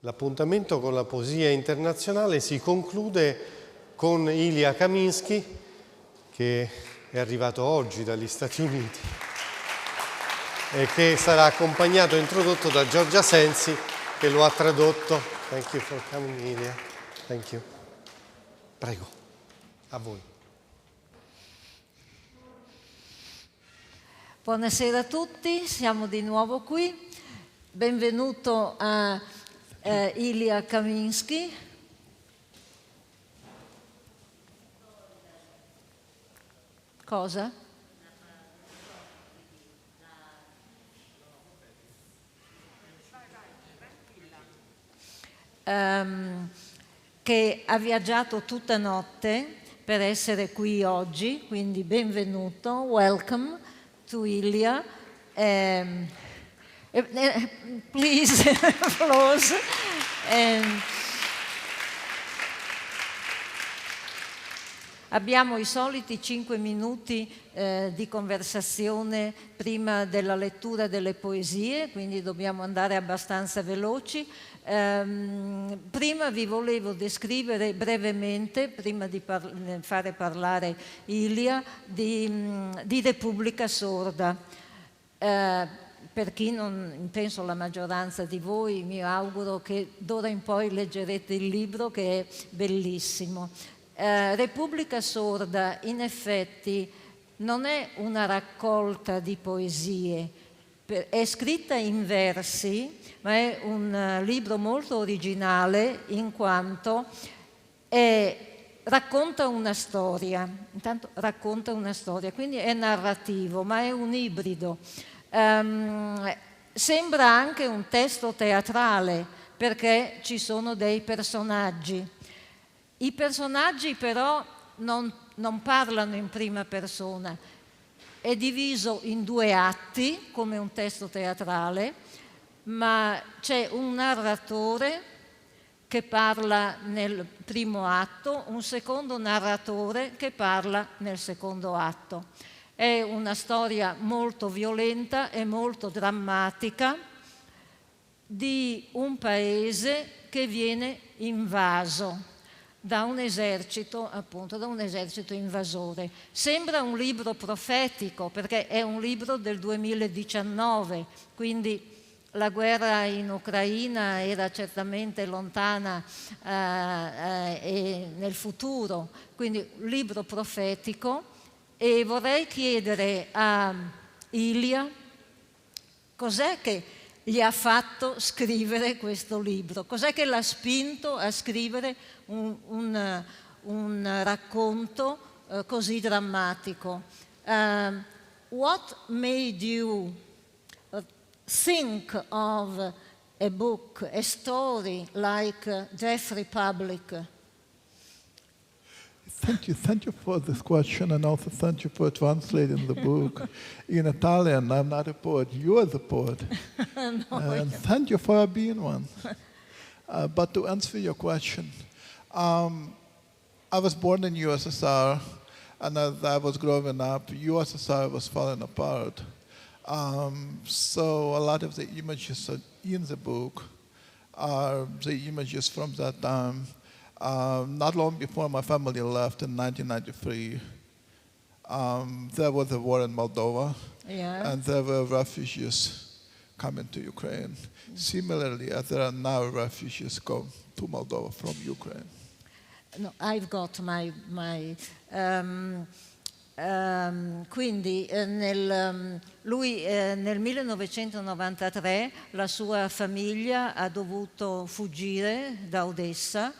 L'appuntamento con la poesia internazionale si conclude con Ilya Kaminsky, che è arrivato oggi dagli Stati Uniti e che sarà accompagnato e introdotto da Giorgia Sensi, che lo ha tradotto. Thank you for coming, Ilya. Thank you. Prego, a voi. Buonasera a tutti, siamo di nuovo qui. Benvenuto a Ilya Kaminsky. Cosa? Che ha viaggiato tutta notte per essere qui oggi, quindi benvenuto, welcome to Ilya. Please, applause. Abbiamo i soliti 5 minuti di conversazione prima della lettura delle poesie, quindi dobbiamo andare abbastanza veloci. Prima vi volevo descrivere brevemente, prima di fare parlare Ilya, di Repubblica Sorda. Per chi non, penso la maggioranza di voi, mi auguro che d'ora in poi leggerete il libro, che è bellissimo. Repubblica Sorda in effetti non è una raccolta di poesie, è scritta in versi, ma è un libro molto originale in quanto racconta una storia, intanto racconta una storia, quindi è narrativo, ma è un ibrido. Sembra anche un testo teatrale perché ci sono dei personaggi. I personaggi però non parlano in prima persona, è diviso in 2 atti come un testo teatrale, ma c'è un narratore che parla nel primo atto, un secondo narratore che parla nel secondo atto. È una storia molto violenta e molto drammatica di un paese che viene invaso da un esercito, appunto, da un esercito invasore. Sembra un libro profetico perché è un libro del 2019, quindi la guerra in Ucraina era certamente lontana e nel futuro, quindi un libro profetico. E vorrei chiedere a Ilya cos'è che gli ha fatto scrivere questo libro, cos'è che l'ha spinto a scrivere un racconto così drammatico. What made you think of a book, a story like Death Republic? Thank you for this question, and also thank you for translating the book in Italian. I'm not a poet, you are the poet. And thank you for being one. But to answer your question, I was born in USSR, and as I was growing up, USSR was falling apart. So a lot of the images in the book are the images from that time. Not long before my family left in 1993, there was a war in Moldova, and there were refugees coming to Ukraine. Similarly, there are now refugees come to Moldova from Ukraine. No, I've got my quindi lui nel 1993 la sua famiglia ha dovuto fuggire da Odessa.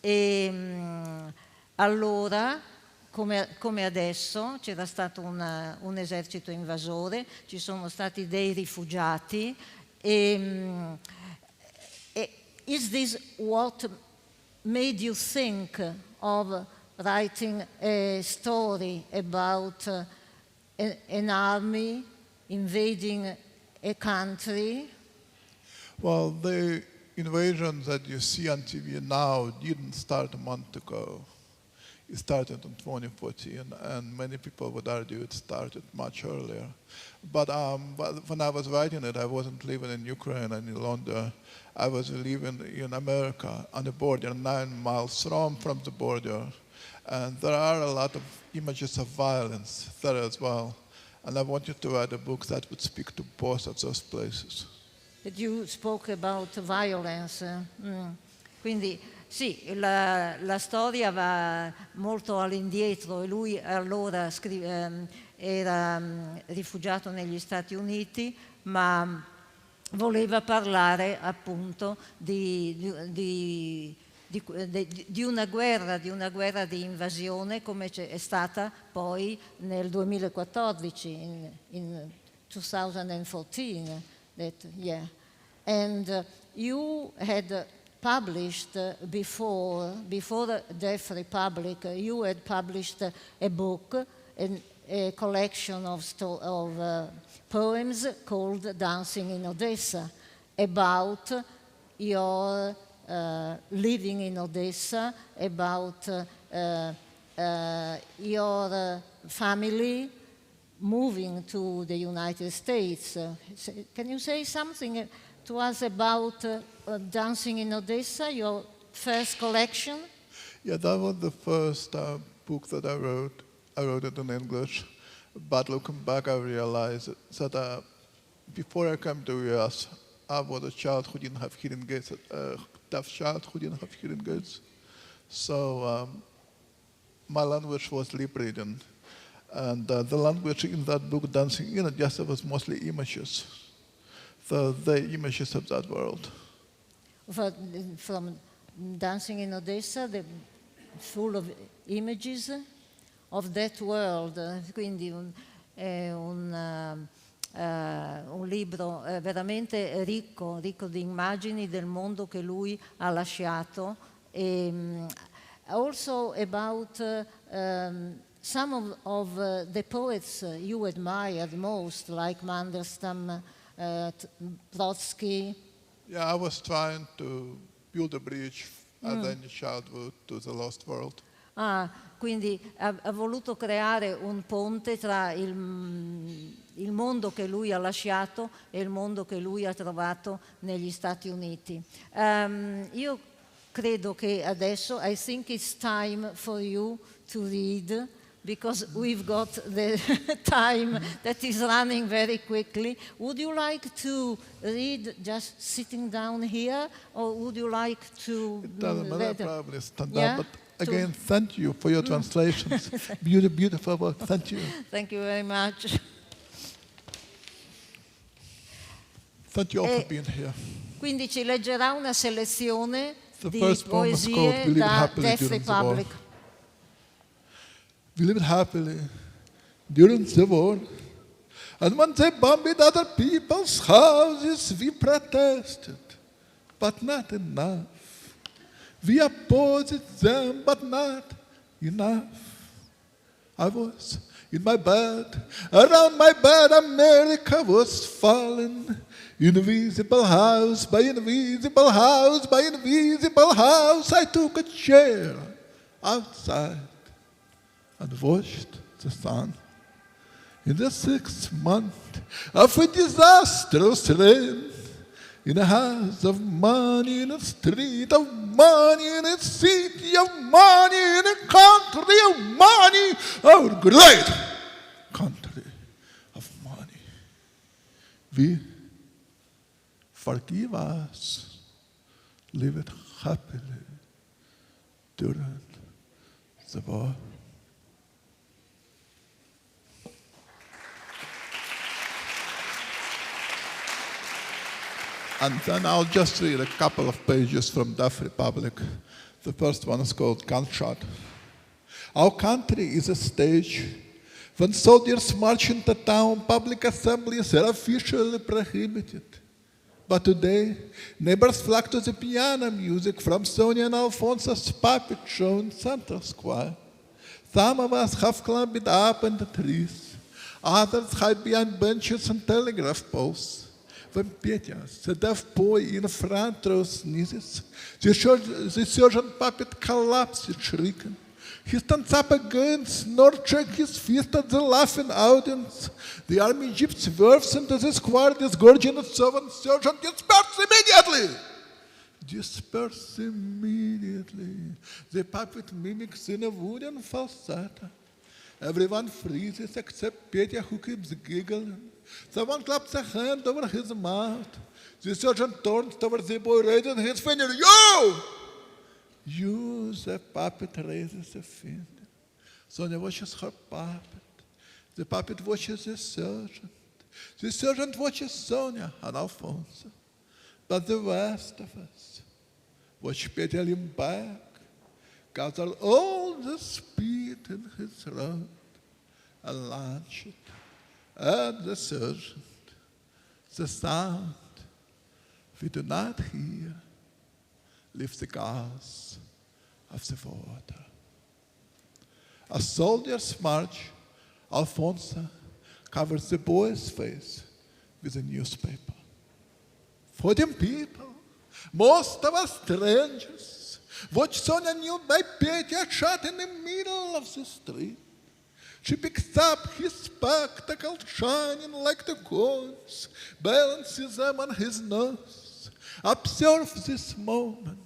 E allora, come adesso, c'era stato un esercito invasore, ci sono stati dei rifugiati. Is this what made you think of writing a story about an army invading a country? Well, the invasion that you see on TV now didn't start a month ago. It started in 2014, and many people would argue it started much earlier. But when I was writing it, I wasn't living in Ukraine any longer. I was living in America on the border, 9 miles from the border. And there are a lot of images of violence there as well. And I wanted to write a book that would speak to both of those places. That you spoke about violence. Quindi sì, la storia va molto all'indietro e lui allora era rifugiato negli Stati Uniti, ma voleva parlare appunto di una guerra di invasione come è stata poi nel 2014, in 2014. And you had published before Deaf Republic, you had published a book, a collection of poems called Dancing in Odessa, about your living in Odessa, about your family moving to the United States. Can you say something to us about Dancing in Odessa, your first collection? Yeah, that was the first book that I wrote. I wrote it in English, but looking back, I realized that before I came to the US, I was a child who didn't have hearing aids, a deaf child who didn't have hearing aids. So my language was lip reading. And the language in that book, Dancing in Odessa, was mostly images. The images of that world. From Dancing in Odessa, full of images of that world. Quindi un libro veramente ricco di immagini del mondo che lui ha lasciato. Also about some of the poets you admired most, like Mandelstam, Trotsky. Yeah, I was trying to build a bridge as any child would to the lost world. Quindi ha voluto creare un ponte tra il mondo che lui ha lasciato e il mondo che lui ha trovato negli Stati Uniti. Io credo che adesso, I think it's time for you to read, because we've got the time that is running very quickly. Would you like to read just sitting down here, or would you like to... It doesn't matter, probably stand Yeah? up, but again, thank you for your translations. Beautiful work, thank you. Thank you very much. Thank you all for being here. Quindi ci leggerà una selezione The di first poem is called poesie We Live da Happily Deaf During the War. Republic. We lived happily during the war, and when they bombed other people's houses, we protested, but not enough. We opposed them, but not enough. I was in my bed, around my bed America was falling. Invisible house by invisible house by invisible house, I took a chair outside and watched the sun. In the 6th month of a disastrous reign, in a house of money, in a street of money, in a city of money, in a country of money, our great country of money. We, forgive us, live it happily during the war. And then I'll just read a couple of pages from Deaf Republic. The first one is called Gunshot. Our country is a stage. When soldiers march into town, public assemblies are officially prohibited. But today, neighbors flock to the piano music from Sonia and Alfonso's puppet show in Central Square. Some of us have climbed up in the trees. Others hide behind benches and telegraph poles. When Petya, the deaf boy in the front row, sneezes, the surgeon puppet collapses shrieking. He stands up against, nor check his fist at the laughing audience. The army jeep swerves into the square, disgorging its servant sergeant, disperse immediately! Disperse immediately. The puppet mimics in a wooden falsetto. Everyone freezes except Petya, who keeps giggling. Someone claps a hand over his mouth. The sergeant turns towards the boy, raising his finger. You! The puppet raises a finger. Sonia watches her puppet. The puppet watches the sergeant. The sergeant watches Sonia and Alfonso. But the rest of us watch Petya lean back, gather all the speed in his throat, and launch it at the sergeant. The sound we do not hear leaves the gas of the water. As soldiers march, Alfonso covers the boy's face with a newspaper. 14 people, most of us strangers, watch Sonia kneel by Petya shot in the middle of the street. She picks up his spectacles shining like the coins, balances them on his nose. Observe this moment,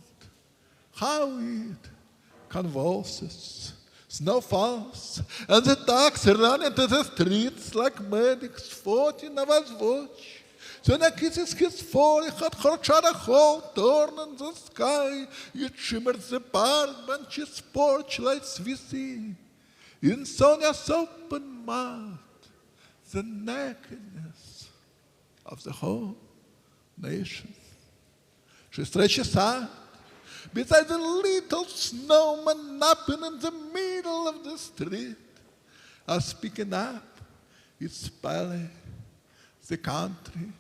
how it convulses. Snow falls, and the dogs run into the streets like medics. 14 of us watch. Sonia kisses his forehead, her charcoal torn in the sky. It shimmers the park benches, porch lights we see. In Sonia's open mouth, the nakedness of the whole nation. She stretches out beside the little snowman napping in the middle of the street. As picking up its belly, the country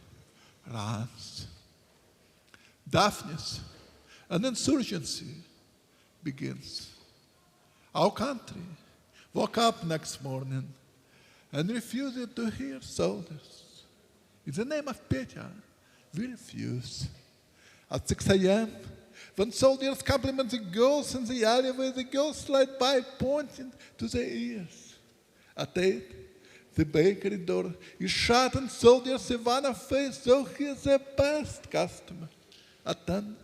runs. Darkness and insurgency begins. Our country woke up next morning and refused to hear soldiers. In the name of Petya, we refuse. At 6 a.m., when soldiers compliment the girls in the alleyway, the girls slide by pointing to their ears. At 8, the bakery door is shut and soldiers have on a face, so he is the best customer. At 10,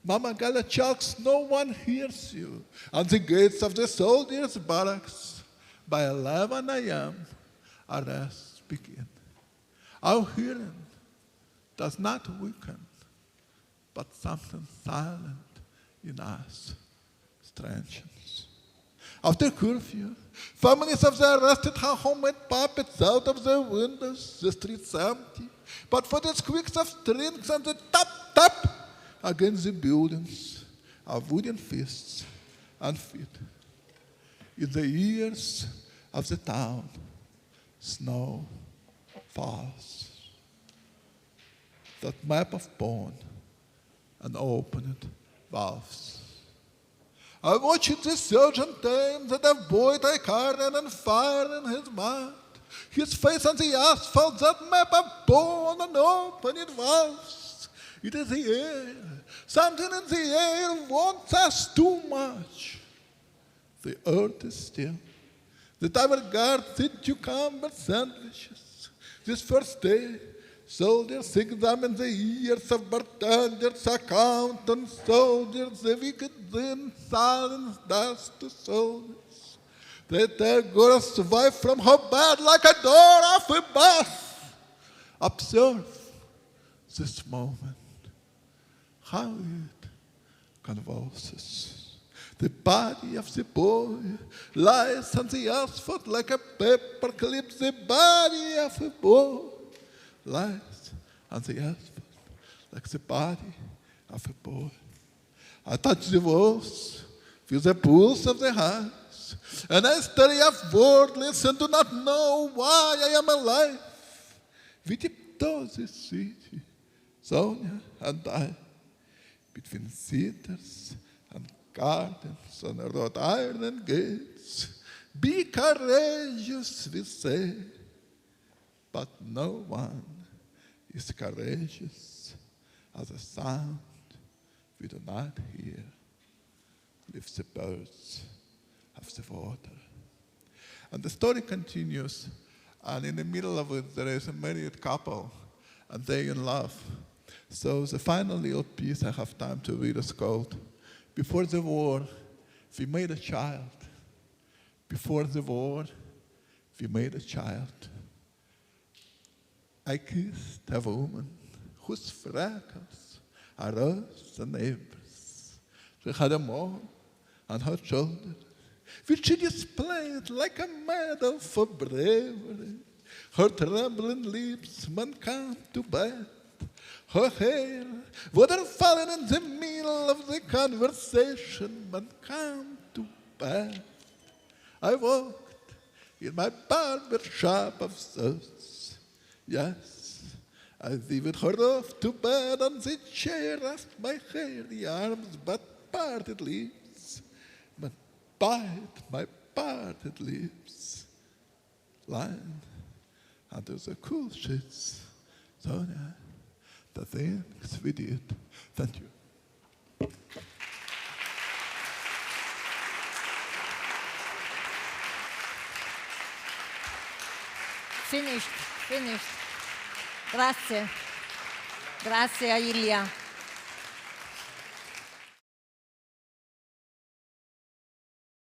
Mama Gala shouts, no one hears you, on the gates of the soldiers' barracks. By 11 a.m., arrests begin. Our hearing does not weaken, but something silent in us strengthens. After curfew, families of the arrested have homemade puppets out of their windows, the streets empty, but for the squeaks of strings and the tap-tap against the buildings of wooden fists and feet. In the ears of the town, snow falls. That map of bone and opened valves. I watched the sergeant aim that a boy take iron and fire in his mouth. His face on the asphalt, that map of bone and opened valves. It is the air. Something in the air wants us too much. The earth is still. The tower guards eat cucumber sandwiches. This first day, soldiers examine the ears of bartenders, accountants, soldiers, the wicked in silence dust to soldiers. They tear girls' wife from her bed like a door of a bus. Observe this moment, how it convulses. The body of the boy lies on the asphalt like a paper clip. The body of a boy lies on the asphalt like the body of a boy. I touch the walls, feel the pulse of the hearts, and I study of wordless and do not know why I am alive. We tiptoe the city, Sonia and I, between cedars and gardens and wrought iron gates. Be courageous, we say, but no one is courageous as a sound we do not hear lifts the birds of the water. And the story continues, and in the middle of it, there is a married couple, and they in love. So the final little piece I have time to read is called, Before the War, we made a child. Before the war, we made a child. I kissed a woman whose freckles are rose and neighbors. She had a mole on her shoulder, which she displayed like a medal for bravery. Her trembling lips might come to bed. Her hair would have fallen in the middle of the conversation, but come to bed. I walked in my barber shop of thoughts. Yes, I lifted her off to bed on the chair, rasped my hairy arms, but parted lips, but bite my parted lips, lying under the cool sheets. So yeah, the things we did. Thank you. Finished. Grazie. Grazie a Ilya.